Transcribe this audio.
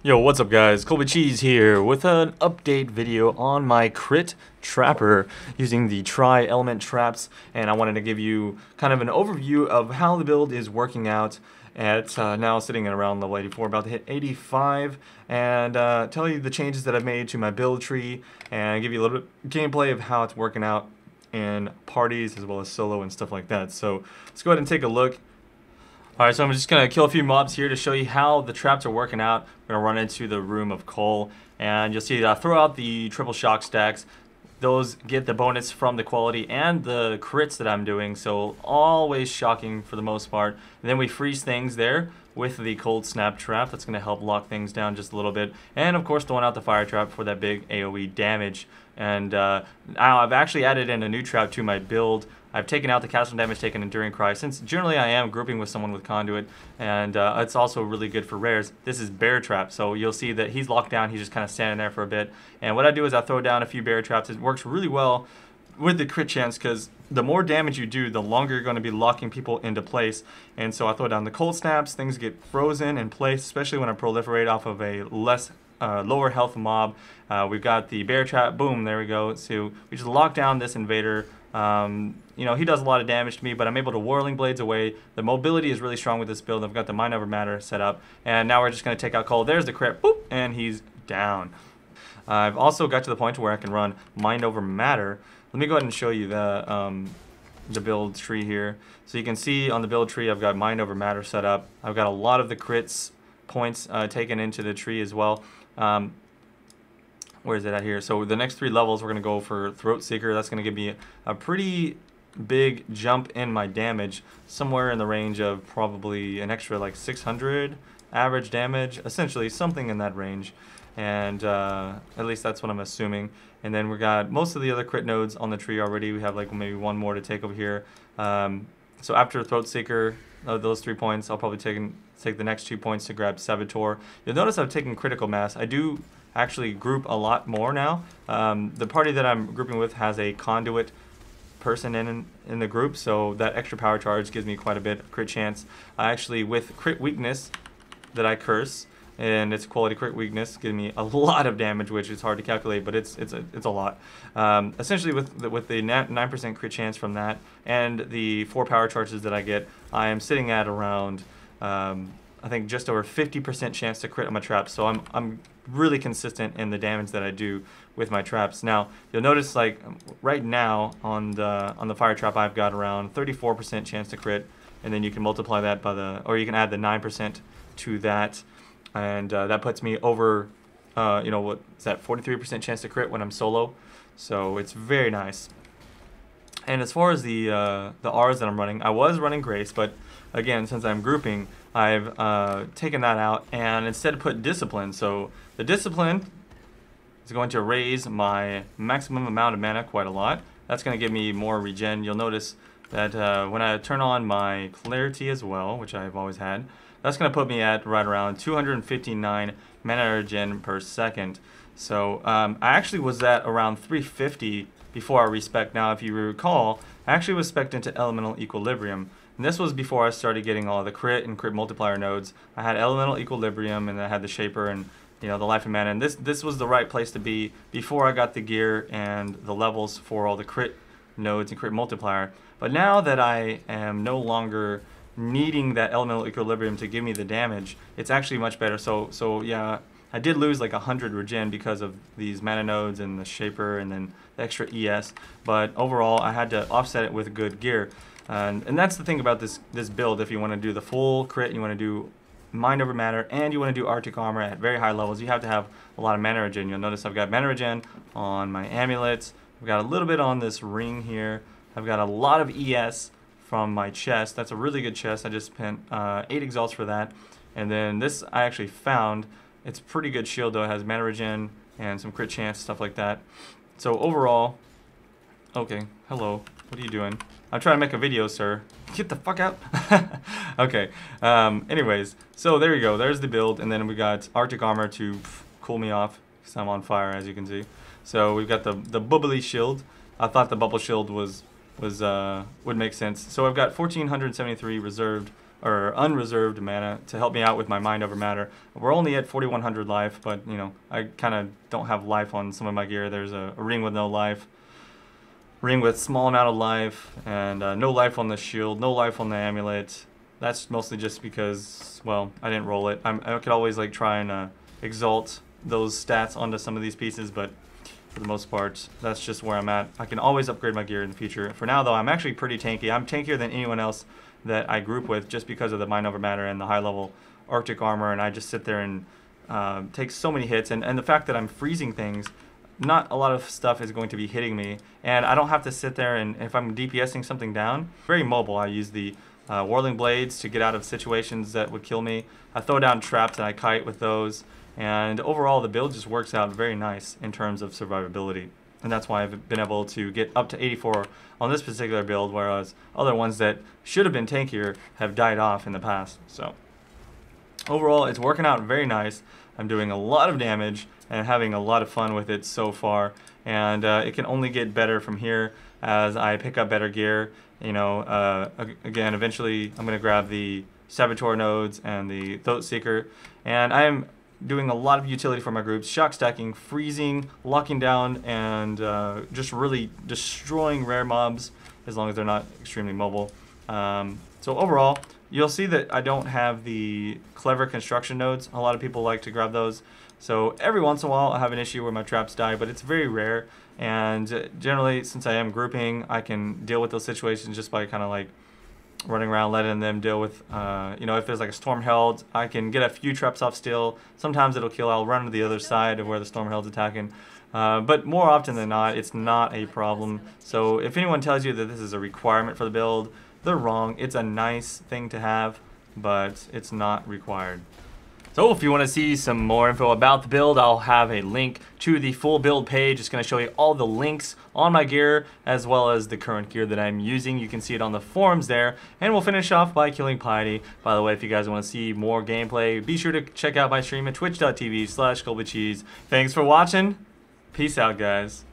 Yo, what's up guys? Colby Cheese here with an update video on my crit trapper using the Tri-Element traps, and I wanted to give you kind of an overview of how the build is working out at now sitting at around level 84, about to hit 85, and tell you the changes that I've made to my build tree and give you a little bit gameplay of how it's working out in parties as well as solo and stuff like that. So let's go ahead and take a look. Alright, so I'm just going to kill a few mobs here to show you how the traps are working out. We're going to run into the room of coal, and you'll see that I throw out the triple shock stacks. Those get the bonus from the quality and the crits that I'm doing, so always shocking for the most part. And then we freeze things there with the cold snap trap. That's going to help lock things down just a little bit. And of course throwing out the fire trap for that big AoE damage. And now I've actually added in a new trap to my build. I've taken out the castle damage taken Enduring Cry, since generally I am grouping with someone with Conduit, and it's also really good for rares. This is Bear Trap, so you'll see that he's locked down, he's just kind of standing there for a bit. And what I do is I throw down a few Bear Traps. It works really well with the crit chance, because the more damage you do, the longer you're going to be locking people into place. And so I throw down the cold snaps, things get frozen in place, especially when I proliferate off of a lower health mob. We've got the Bear Trap, boom, there we go. So we just lock down this invader. You know, he does a lot of damage to me, but I'm able to Whirling Blades away. The mobility is really strong with this build. I've got the Mind Over Matter set up, and now we're just going to take out Cole. There's the crit, boop, and he's down. I've also got to the point where I can run Mind Over Matter. Let me go ahead and show you the build tree here. So you can see on the build tree I've got Mind Over Matter set up. I've got a lot of the crits points taken into the tree as well. Where is it at here? So the next 3 levels we're going to go for Throat Seeker. That's going to give me a pretty big jump in my damage, somewhere in the range of probably an extra like 600 average damage, essentially something in that range. And at least that's what I'm assuming. And then we got most of the other crit nodes on the tree already. We have like maybe one more to take over here. So after Throat Seeker, those 3 points, I'll probably take the next 2 points to grab Saboteur. You'll notice I've taken Critical Mass. I do actually group a lot more now. The party that I'm grouping with has a Conduit person in the group, so that extra power charge gives me quite a bit of crit chance. Actually, with crit weakness that I curse, and it's quality crit weakness, gives me a lot of damage, which is hard to calculate, but it's a lot. Essentially, with the 9% crit chance from that and the 4 power charges that I get, I am sitting at around I think just over 50% chance to crit on my traps. So I'm really consistent in the damage that I do with my traps. Now you'll notice, like right now on the fire trap, I've got around 34% chance to crit, and then you can multiply that by or you can add the 9% to that, and that puts me over you know, what is that, 43% chance to crit when I'm solo. So it's very nice. And as far as the R's that I'm running, I was running Grace, but again, since I'm grouping, I've taken that out and instead put Discipline. So the Discipline is going to raise my maximum amount of mana quite a lot. That's going to give me more regen. You'll notice that when I turn on my Clarity as well, which I've always had, that's going to put me at right around 259 mana regen per second. So I actually was at around 350 before I respec. Now, if you recall, I actually was spec'd into Elemental Equilibrium. And this was before I started getting all the crit and crit multiplier nodes. I had Elemental Equilibrium, and I had the Shaper and, you know, the Life and Mana. And this was the right place to be before I got the gear and the levels for all the crit nodes and crit multiplier. But now that I am no longer needing that Elemental Equilibrium to give me the damage, it's actually much better. So yeah, I did lose like 100 regen because of these mana nodes and the Shaper and then the extra ES. But overall, I had to offset it with good gear. And that's the thing about this build. If you want to do the full crit, you want to do Mind Over Matter, and you want to do Arctic Armor at very high levels, you have to have a lot of mana regen. You'll notice I've got mana regen on my amulets. I've got a little bit on this ring here. I've got a lot of ES from my chest. That's a really good chest. I just spent 8 exalts for that. And then this I actually found. It's pretty good shield though. It has mana regen and some crit chance, stuff like that. So overall, okay, hello, what are you doing? I'm trying to make a video, sir. Get the fuck out. Okay, anyways, so there you go. There's the build, and then we got Arctic Armor to cool me off because I'm on fire, as you can see. So we've got the bubbly shield. I thought the bubble shield would make sense. So I've got 1,473 reserved or unreserved mana to help me out with my mind over matter. We're only at 4100 life, but you know, I kind of don't have life on some of my gear. There's a ring with no life, ring with small amount of life, and no life on the shield, no life on the amulet. That's mostly just because, well, I didn't roll it. I could always like try and exalt those stats onto some of these pieces, but for the most part, that's just where I'm at. I can always upgrade my gear in the future. For now, though, I'm actually pretty tanky. I'm tankier than anyone else that I group with just because of the mind over matter and the high level Arctic armor, and I just sit there and take so many hits, and the fact that I'm freezing things, not a lot of stuff is going to be hitting me, and I don't have to sit there and if I'm DPSing something down, very mobile. I use the Whirling Blades to get out of situations that would kill me. I throw down traps and I kite with those, and overall the build just works out very nice in terms of survivability. And that's why I've been able to get up to 84 on this particular build, whereas other ones that should have been tankier have died off in the past. So overall, it's working out very nice. I'm doing a lot of damage and having a lot of fun with it so far. And it can only get better from here as I pick up better gear. You know, again, eventually I'm going to grab the Saboteur nodes and the Throat Seeker. And I'm doing a lot of utility for my groups, shock stacking, freezing, locking down, and just really destroying rare mobs as long as they're not extremely mobile. So overall, you'll see that I don't have the clever construction nodes. A lot of people like to grab those. So every once in a while I have an issue where my traps die, but it's very rare. And generally, since I am grouping, I can deal with those situations just by kind of like running around, letting them deal with, you know, if there's like a storm held, I can get a few traps off still. Sometimes it'll kill. I'll run to the other side of where the storm held's attacking. But more often than not, it's not a problem. So if anyone tells you that this is a requirement for the build, they're wrong. It's a nice thing to have, but it's not required. So if you want to see some more info about the build, I'll have a link to the full build page. It's going to show you all the links on my gear as well as the current gear that I'm using. You can see it on the forums there. And we'll finish off by killing Piety. By the way, if you guys want to see more gameplay, be sure to check out my stream at twitch.tv/GolbaCheese. Thanks for watching. Peace out, guys.